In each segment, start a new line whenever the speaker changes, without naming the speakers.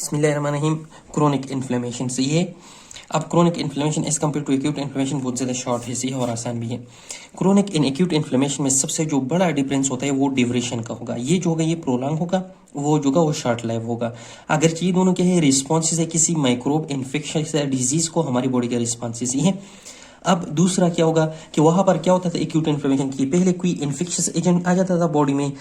बिस्मिल्लाहिर्रहमानिर्रहीम। Chronic inflammation से ये अब chronic inflammation as compared to acute inflammation बहुत ज़्यादा शॉर्ट है, सही है और आसान भी है। क्रोनिक इन एक्यूट इन्फ्लेमेशन में सबसे जो बड़ा डिफरेंस होता है वो ड्यूरेशन का होगा। ये जो होगा ये प्रोलॉन्ग होगा, वो जो होगा वो शॉर्ट लाइफ होगा। अगर ये दोनों के है रिस्पॉन्सेज है किसी माइक्रोब इन्फेक्शन या डिजीज को, हमारी बॉडी का रिस्पॉन्सेज ही है। अब दूसरा क्या होगा कि वहां पर क्या होता था एक्यूट इन्फ्लेमेशन की, पहले कोई इन्फेक्शियस एजेंट आ जाता था बॉडी में,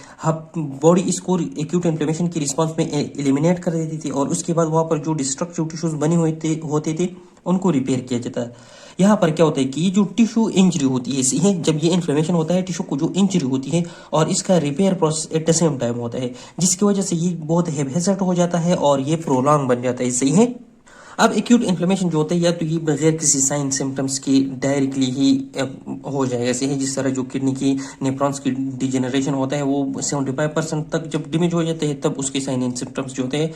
बॉडी इसको एक्यूट इन्फ्लेमेशन की रिस्पांस में एलिमिनेट कर देती थी और उसके बाद वहां पर जो डिस्ट्रक्टिव टिश्यूज बने हुए होते थे उनको रिपेयर किया जाता है। यहाँ पर क्या होता है कि ये जो टिश्यू इंजरी होती है, इसी है जब ये इन्फ्लेमेशन होता है टिश्यू को जो इंजरी होती है और इसका repair process at the same time होता है, जिसकी वजह से ये बहुत हेवेसेट हो जाता है और ये प्रोलॉन्ग बन जाता है, सही है। अब एक्यूट इन्फ्लेमेशन जो होता है या तो ये बगैर किसी साइन सिम्टम्स की डायरेक्टली ही हो जाएगा, ऐसे है जिस तरह जो किडनी की नेफ्रॉन्स की डिजेनरेशन होता है वो 75% तक जब डिमेज हो जाते हैं तब उसके साइन एंड सिम्टम्स जो होते हैं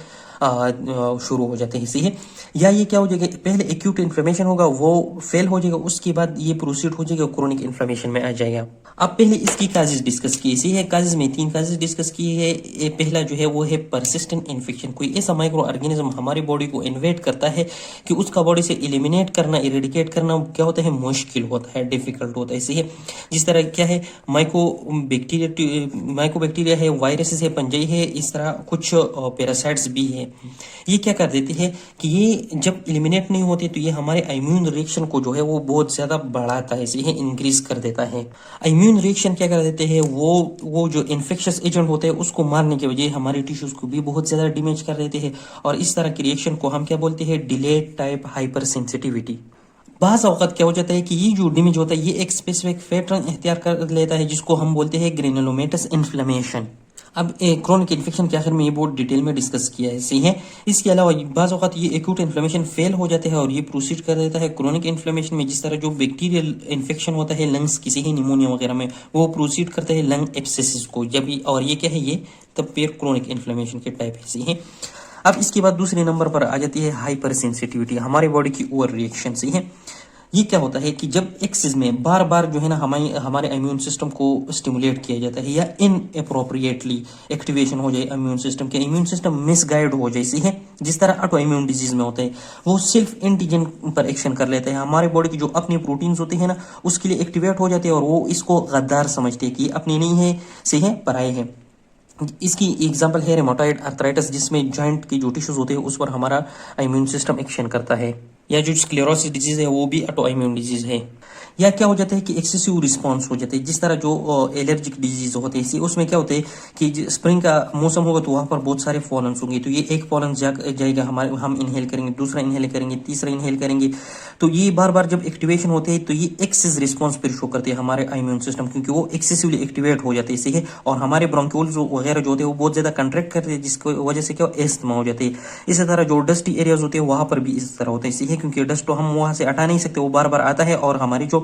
शुरू हो जाते हैं, सही है। या ये क्या हो जाएगा, पहले एक्यूट इन्फ्लेमेशन होगा वो फेल हो जाएगा, उसके बाद ये प्रोसीड हो जाएगा क्रोनिक इन्फ्लेमेशन में आ जाएगा। अब पहले इसकी काजेज डिस्कस की, सही है। काजेज में 3 काजेज डिस्कस की है। पहला जो है वो है परसिस्टेंट इन्फेक्शन। कोई ऐसा माइक्रो ऑर्गेनिज्म हमारी बॉडी को इन्वेट करता है कि उसका बॉडी से एलिमिनेट करना, इरेडिकेट करना क्या होता है, मुश्किल होता है, डिफिकल्ट होता है, सही है। जिस तरह क्या है माइकोबैक्टीरिया है, वायरसेस है, पंजाई है, इस तरह कुछ पैरासाइट्स भी है। ये क्या कर देते हैं कि ये जब एलिमिनेट नहीं होते तो ये हमारे इम्यून रिएक्शन को जो है वो बहुत ज्यादा बढ़ाता है, सही है, इंक्रीज कर देता है। इम्यून रिएक्शन क्या कर देते हैं, वो जो इन्फेक्शियस एजेंट होते हैं उसको मारने की वजह हमारे टिश्यूज को भी बहुत ज्यादा डैमेज कर देते हैं और इस तरह की रिएक्शन को हम क्या बोलते हैं, डिलेड टाइप हाइपर सेंसिटिविटी। बाज़ औक़ात क्या हो जाता है कि ये जो डैमेज होता है ये एक स्पेसिफिक पैटर्न इख्तियार कर लेता है जिसको हम बोलते हैं ग्रेनुलोमेटस इन्फ्लेमेशन। अब क्रोनिक इन्फेक्शन के आखिर में ये बहुत डिटेल में डिस्कस किया है, सही है। इसके अलावा बाज़ औक़ात ये एक्यूट इन्फ्लेमेशन फेल हो जाते हैं और ये प्रोसीड कर देता है क्रोनिक इन्फ्लेमेशन में। जिस तरह जो बैक्टीरियल इन्फेक्शन होता है लंग्स किसी ही निमोनिया वगैरह में, वो प्रोसीड करते हैं लंग एब्सेसिस को, जब और ये क्या है, ये तब फिर क्रोनिक इन्फ्लेमेशन के टाइप है, सही है। अब इसके बाद दूसरे नंबर पर आ जाती है हाइपर सेंसिटिविटी, हमारे बॉडी की ओवर रिएक्शन, सही है। ये क्या होता है कि जब एक्सेस में बार बार जो है ना हमारे इम्यून सिस्टम को स्टिमुलेट किया जाता है या इन अप्रोप्रिएटली एक्टिवेशन हो जाए इम्यून सिस्टम के, इम्यून सिस्टम मिसगाइड हो जाए, सही है। जिस तरह ऑटो इम्यून डिजीज में होता है वो सिर्फ एंटीजन पर एक्शन कर लेते हैं, हमारे बॉडी की जो अपनी प्रोटीन्स होते हैं ना उसके लिए एक्टिवेट हो जाते हैं और वो इसको गद्दार समझते हैं कि अपनी नहीं है, सही है, पराए है। इसकी एग्जांपल है रेमोटॉइड आर्थराइटिस, जिसमें जॉइंट की जो टिश्यूज होते हैं उस पर हमारा इम्यून सिस्टम एक्शन करता है। या जो स्क्लेरोसिस डिजीज है वो भी ऑटो इम्यून डिजीज है। या क्या हो जाता है कि एक्सेसिव रिस्पांस हो जाता है, जिस तरह जो एलर्जिक डिजीज होते हैं उसमें क्या होता है कि स्प्रिंग का मौसम होगा तो वहां पर बहुत सारे फॉलन्स होंगे, तो ये एक फॉलन जाएगा हमारे, हम इनहेल करेंगे, दूसरा इनहेल करेंगे, तीसरा इनहेल करेंगे, तो ये बार बार जब एक्टिवेशन होते हैं तो ये एक्सेस रिस्पॉन्स फिर शो करते हैं हमारे इम्यून सिस्टम, क्योंकि वो एक्सेसिवली एक्टिवेट हो जाते हैं, सही है। और हमारे ब्रोंक्यूल्स वगैरह जो होते हैं वो बहुत ज्यादा कंट्रैक्ट करते हैं, जिसकी वजह से क्या एस्थमा हो जाती है। इसी तरह जो डस्टी एरियाज होते हैं वहां पर भी इस तरह होता है, सही है, क्योंकि डस्ट तो हम वहां से हटा नहीं सकते, वो बार बार आता है और हमारी जो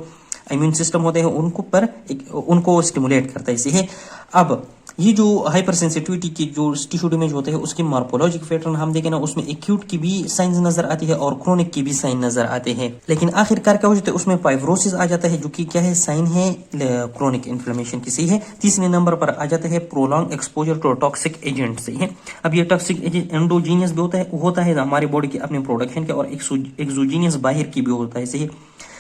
इम्यून सिस्टम होते हैं उनको स्टिमुलेट करता है, सही है। अब ये जो हाइपर सेंसिटिविटी की जो टिश्यू डैमेज होते हैं उसके मॉर्फोलॉजिक पैटर्न हम देखें ना, उसमें एक्यूट की भी साइंस नजर आती है और क्रोनिक की भी साइन नजर आते हैं। लेकिन आखिरकार क्या हो जाता है, उसमें फाइब्रोसिस आ जाता है जो कि क्या है, साइन है क्रोनिक इन्फ्लेमेशन की, सही है। तीसरे नंबर पर आ जाता है prolonged exposure to toxic agent, सही है। अब ये टॉक्सिक एजेंट एंडोजीनियस भी होता है हमारी बॉडी के अपने प्रोडक्शन के, और एक्सोजीनियस बाहर की भी होता है, सही है।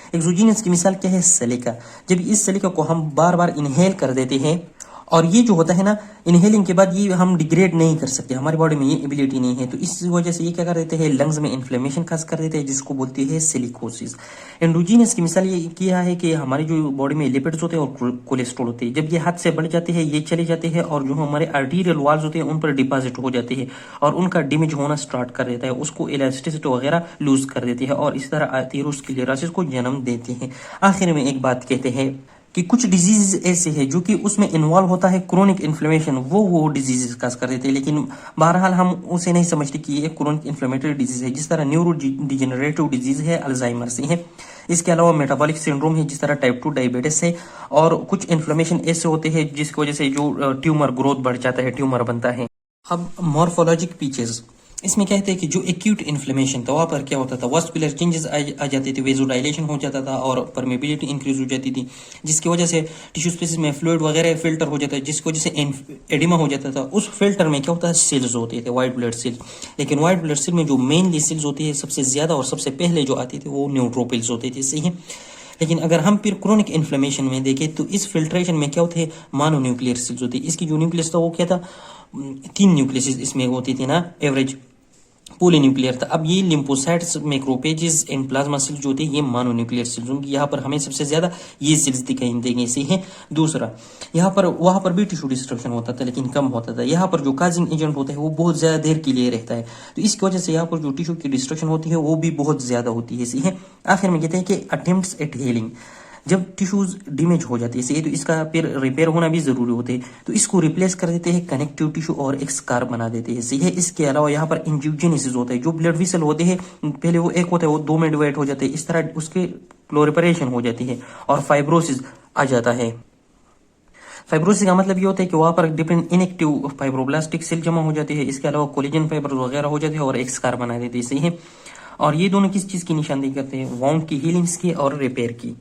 एक्सोजीनियस की मिसाल क्या है, सिलिका। जब इस सिलिका को हम बार बार इनहेल कर देते हैं और ये जो होता है ना इनहेलिंग के बाद ये हम डिग्रेड नहीं कर सकते, हमारी बॉडी में ये एबिलिटी नहीं है, तो इस वजह से ये क्या कर देते हैं, लंग्स में इन्फ्लेमेशन खास कर देते हैं, जिसको बोलते हैं सिलिकोसिस। एंडोजीनियस की मिसाल ये किया है कि हमारी जो बॉडी में लिपिड्स होते हैं और कोलेस्ट्रॉल होते हैं, जब ये हाथ से बढ़ जाते हैं ये चले जाते हैं और जो हमारे आर्टीरियल वॉल्स होते हैं उन पर डिपॉजिट हो जाते हैं और उनका डैमेज होना स्टार्ट कर देता है, उसको इलास्टिसिटी वगैरह लूज कर देती है और इस तरह एथेरोस्क्लेरोसिस को जन्म देते हैं। आखिर में एक बात कहते हैं कि कुछ डिजीज ऐसे है जो कि उसमें इन्वॉल्व होता है क्रोनिक इन्फ्लेमेशन, वो डिजीज काज कर देते हैं, लेकिन बहरहाल हम उसे नहीं समझते कि ये क्रोनिक इन्फ्लेमेटरी डिजीज है। जिस तरह न्यूरो डिजेनरेटिव डिजीज है अल्जाइमर से है, इसके अलावा मेटाबॉलिक सिंड्रोम है जिस तरह टाइप 2 डायबिटीज है, और कुछ इन्फ्लेमेशन ऐसे होते हैं जिसकी वजह से जो ट्यूमर ग्रोथ बढ़ जाता है, ट्यूमर बनता है। अब मॉर्फोलॉजिक फीचर्स, इसमें कहते हैं कि जो एक्यूट इन्फ्लेमेशन था वहाँ पर क्या होता था, वास्कुलर चेंजेस आ जाते थे, वेजोडाइलेशन हो जाता था और परमेबिलिटी इंक्रीज हो जाती थी, जिसकी वजह से टिश्यू स्पेसिस में फ्लूइड वगैरह फिल्टर हो जाता है, जिसकी वजह से एडिमा हो जाता था। उस फिल्टर में क्या होता है, सेल्स होते थे, व्हाइट ब्लड सेल्स। लेकिन व्हाइट ब्लड सेल में जो मेनली सेल्स होती है सबसे ज्यादा और सबसे पहले जो आती थी वो न्यूट्रोफिल्स होते थे, सही है। लेकिन अगर हम फिर क्रोनिक इन्फ्लेमेशन में देखें तो इस फिल्ट्रेशन में क्या होते हैं, मोनोन्यूक्लियर सेल्स होती है। इसकी जो न्यूक्लियस था वो क्या था, 3 न्यूक्लियस इसमें होती थी ना, एवरेज पोलीन्यूक्लियर था। अब ये lymphocytes, macrophages and plasma cells जो होते हैं ये मोनोन्यूक्लियर सेल्स होंगे। यहाँ पर हमें सबसे ज्यादा ये सेल्स दिखाई देंगे, सही है। दूसरा, यहाँ पर वहां पर भी टिश्यू डिस्ट्रक्शन होता था लेकिन कम होता था। यहाँ पर जो काजिंग एजेंट होता है वो बहुत ज्यादा देर के लिए रहता है, तो इसकी वजह से यहाँ पर जो टिश्यू की डिस्ट्रक्शन होती है वो भी बहुत ज्यादा होती है, सही है। आखिर में कहते हैं कि अटेम्प्ट्स एट हीलिंग, जब टिश्यूज डैमेज हो जाती है सही, तो इसका फिर रिपेयर होना भी जरूरी होते हैं, तो इसको रिप्लेस कर देते हैं कनेक्टिव टिश्यू और एक स्कार बना देते हैं, सही है। इसके अलावा यहाँ पर एंजियोजेनेसिस होता है, जो ब्लड वेसल होते हैं पहले वो एक होता है वो 2 में डिवाइड हो जाते हैं, इस तरह उसके प्लोरिपरेशन हो जाती है और फाइब्रोसिस आ जाता है। फाइब्रोसिस का मतलब ये होता है कि वहां पर डिफरेंट इनएक्टिव फाइब्रोब्लास्टिक सेल जमा हो जाती है, इसके अलावा कोलेजन फाइबर वगैरह हो जाते हैं और एक स्कार बना देते हैं, सही है। और ये दोनों किस चीज की निशानदेही करते हैं, वाउंड की, हीलिंग्स की और रिपेयर की।